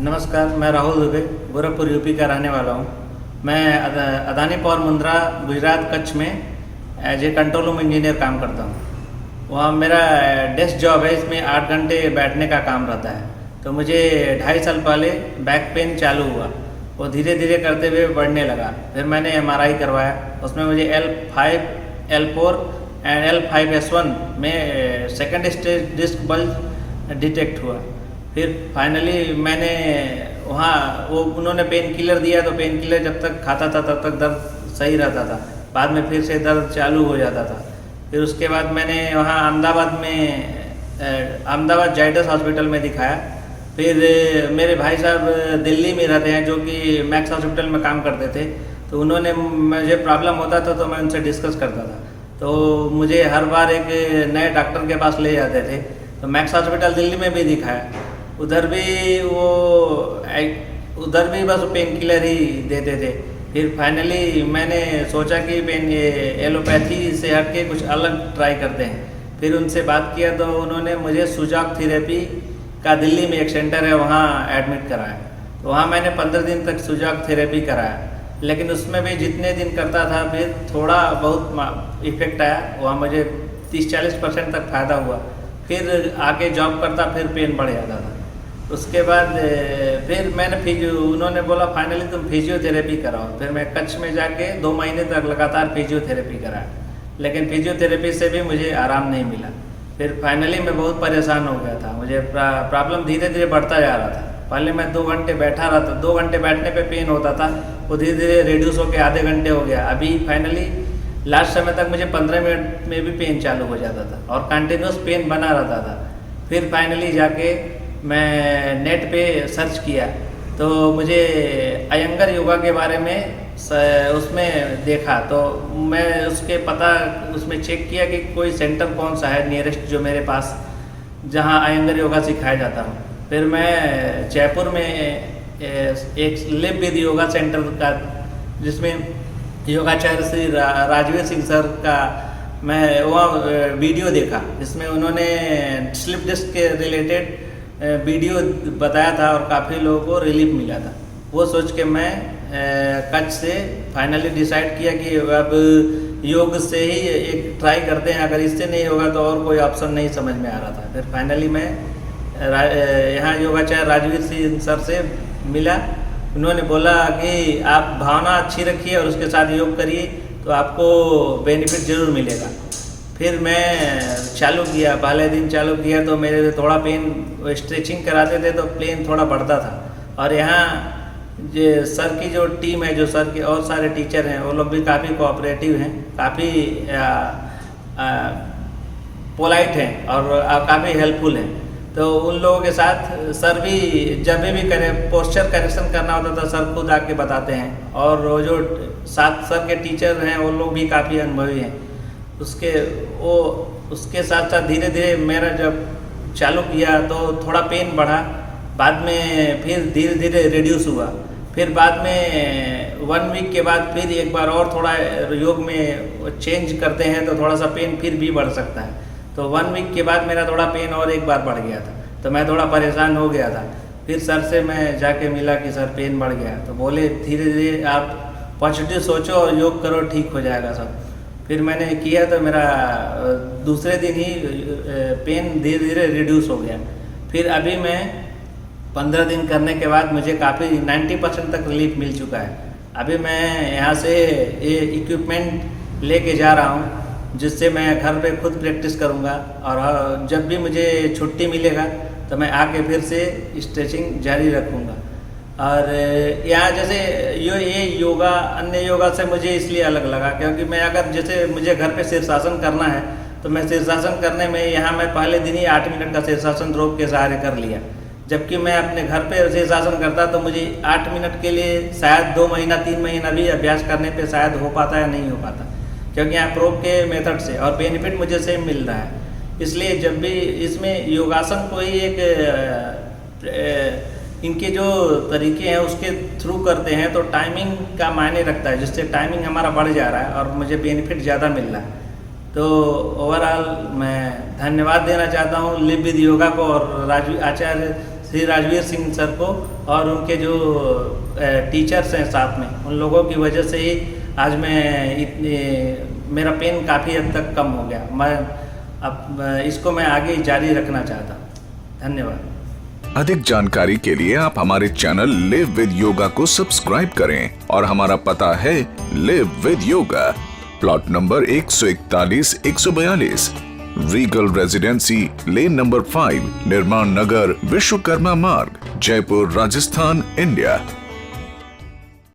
नमस्कार, मैं राहुल दुबे गोरखपुर यूपी का रहने वाला हूँ। मैं अदानी पावर मुंद्रा गुजरात कच्छ में as a control room engineer काम करता हूँ। वहाँ मेरा डेस्क जॉब है, इसमें 8 घंटे बैठने का काम रहता है। तो मुझे 2.5 साल पहले बैक पेन चालू हुआ, वो धीरे धीरे करते हुए बढ़ने लगा। फिर मैंने MRI करवाया, उसमें मुझे L5, L4 एंड L5S1 में second stage disc bulge detect हुआ। फिर फाइनली मैंने वहाँ उन्होंने पेन किलर दिया, तो पेन किलर जब तक खाता था तब तक दर्द सही रहता था, बाद में फिर से दर्द चालू हो जाता था। फिर उसके बाद मैंने वहाँ अहमदाबाद जाइडस हॉस्पिटल में दिखाया। फिर मेरे भाई साहब दिल्ली में रहते हैं, जो कि मैक्स हॉस्पिटल में काम करते थे। तो उन्होंने मुझे प्रॉब्लम होता था तो मैं उनसे डिस्कस करता था, तो मुझे हर बार एक नए डॉक्टर के पास ले जाते थे। तो मैक्स हॉस्पिटल दिल्ली में भी दिखाया, उधर भी बस पेन किलर ही देते थे। फिर फाइनली मैंने सोचा कि एलोपैथी से हट के कुछ अलग ट्राई करते हैं। फिर उनसे बात किया तो उन्होंने मुझे सुजाक थेरेपी का दिल्ली में एक सेंटर है, वहाँ एडमिट कराया। तो वहाँ मैंने 15 दिन तक सुजाक थेरेपी कराया, लेकिन उसमें भी जितने दिन करता था फिर थोड़ा बहुत इफेक्ट आया। वहाँ मुझे 30-40% तक फ़ायदा हुआ। फिर आके जॉब करता, फिर पेन बढ़ जाता था। उसके बाद फिर मैंने उन्होंने बोला फाइनली तुम फिजियोथेरेपी कराओ। फिर मैं कच्छ में जाके 2 महीने तक लगातार फिजियोथेरेपी कराया, लेकिन फिजियोथेरेपी से भी मुझे आराम नहीं मिला। फिर फाइनली मैं बहुत परेशान हो गया था, मुझे प्रॉब्लम धीरे धीरे बढ़ता जा रहा था। पहले मैं 2 घंटे बैठा रहा था, 2 घंटे बैठने पे पेन होता था, वो धीरे धीरे रिड्यूस होकर आधे घंटे हो गया। अभी फाइनली लास्ट समय तक मुझे 15 मिनट में भी पेन चालू हो जाता था और कंटिन्यूस पेन बना रहता था। फिर फाइनली जाके मैं नेट पे सर्च किया तो मुझे अयंगर योगा के बारे में उसमें देखा, तो मैं उसमें चेक किया कि कोई सेंटर कौन सा है नियरेस्ट जो मेरे पास, जहां अयंगर योगा सिखाया जाता हो। फिर मैं जयपुर में एक लिव विद योगा सेंटर का, जिसमें योगाचार्य श्री राजवीर सिंह सर का मैं वहाँ वीडियो देखा, जिसमें उन्होंने स्लिप डिस्क के रिलेटेड वीडियो बताया था और काफ़ी लोगों को रिलीफ मिला था। वो सोच के मैं कच्छ से फाइनली डिसाइड किया कि अब योग से ही एक ट्राई करते हैं, अगर इससे नहीं होगा तो और कोई ऑप्शन नहीं समझ में आ रहा था। फिर फाइनली मैं यहाँ योगाचार्य राजवीर सिंह सर से मिला। उन्होंने बोला कि आप भावना अच्छी रखिए और उसके साथ योग करिए तो आपको बेनिफिट ज़रूर मिलेगा। फिर मैं चालू किया, पहले दिन चालू किया तो मेरे थोड़ा पेन, स्ट्रेचिंग कराते थे तो पेन थोड़ा बढ़ता था। और यहाँ जो सर की जो टीम है, जो सर के और सारे टीचर हैं, वो लोग भी काफ़ी कोऑपरेटिव हैं, काफ़ी पोलाइट हैं और काफ़ी हेल्पफुल हैं। तो उन लोगों के साथ सर भी जब भी पोस्चर करेक्शन करना होता था सर खुद आके बताते हैं, और वो जो साथ सर के टीचर हैं वो लोग भी काफ़ी अनुभवी हैं। उसके साथ साथ धीरे धीरे मेरा जब चालू किया तो थोड़ा पेन बढ़ा, बाद में फिर धीरे धीरे रिड्यूस हुआ। फिर बाद में 1 वीक के बाद फिर एक बार और थोड़ा योग में चेंज करते हैं तो थोड़ा सा पेन फिर भी बढ़ सकता है। तो 1 वीक के बाद मेरा थोड़ा पेन और एक बार बढ़ गया था, तो मैं थोड़ा परेशान हो गया था। फिर सर से मैं जाके मिला कि सर पेन बढ़ गया, तो बोले धीरे धीरे आप पॉजिटिव सोचो और योग करो, ठीक हो जाएगा सब। फिर मैंने किया तो मेरा दूसरे दिन ही पेन धीरे धीरे रिड्यूस हो गया। फिर अभी मैं 15 दिन करने के बाद मुझे काफ़ी 90% तक रिलीफ मिल चुका है। अभी मैं यहाँ से ये इक्विपमेंट लेके जा रहा हूँ, जिससे मैं घर पे खुद प्रैक्टिस करूँगा, और जब भी मुझे छुट्टी मिलेगा तो मैं आके फिर से स्ट्रेचिंग जारी रखूँगा। और यहाँ जैसे ये योगा अन्य योगा से मुझे इसलिए अलग लगा क्योंकि मैं अगर जैसे मुझे घर पे शीर्षासन करना है तो मैं शीर्षासन करने में यहाँ मैं पहले दिन ही 8 मिनट का शीर्षासन रोप के सहारे कर लिया, जबकि मैं अपने घर पे शीर्षासन करता तो मुझे 8 मिनट के लिए शायद 2 महीना 3 महीना भी अभ्यास करने पे शायद हो पाता या नहीं हो पाता, क्योंकि यहाँ प्रोप के मेथड से और बेनिफिट मुझे सेम मिल रहा है। इसलिए जब भी इसमें योगासन को ही एक इनके जो तरीके हैं उसके थ्रू करते हैं तो टाइमिंग का मायने रखता है, जिससे टाइमिंग हमारा बढ़ जा रहा है और मुझे बेनिफिट ज़्यादा मिल रहा है। तो ओवरऑल मैं धन्यवाद देना चाहता हूँ लिव विद योगा को और आचार्य श्री राजवीर सिंह सर को और उनके जो टीचर्स हैं साथ में, उन लोगों की वजह से ही आज मैं मेरा पेन काफ़ी हद तक कम हो गया। मैं अब इसको मैं आगे जारी रखना चाहता हूँ। धन्यवाद। अधिक जानकारी के लिए आप हमारे चैनल लिव विद योगा को सब्सक्राइब करें और हमारा पता है live with yoga, plot number 141 142, Regal residency, lane number 5, निर्माण नगर, विश्वकर्मा मार्ग, जयपुर, राजस्थान, इंडिया।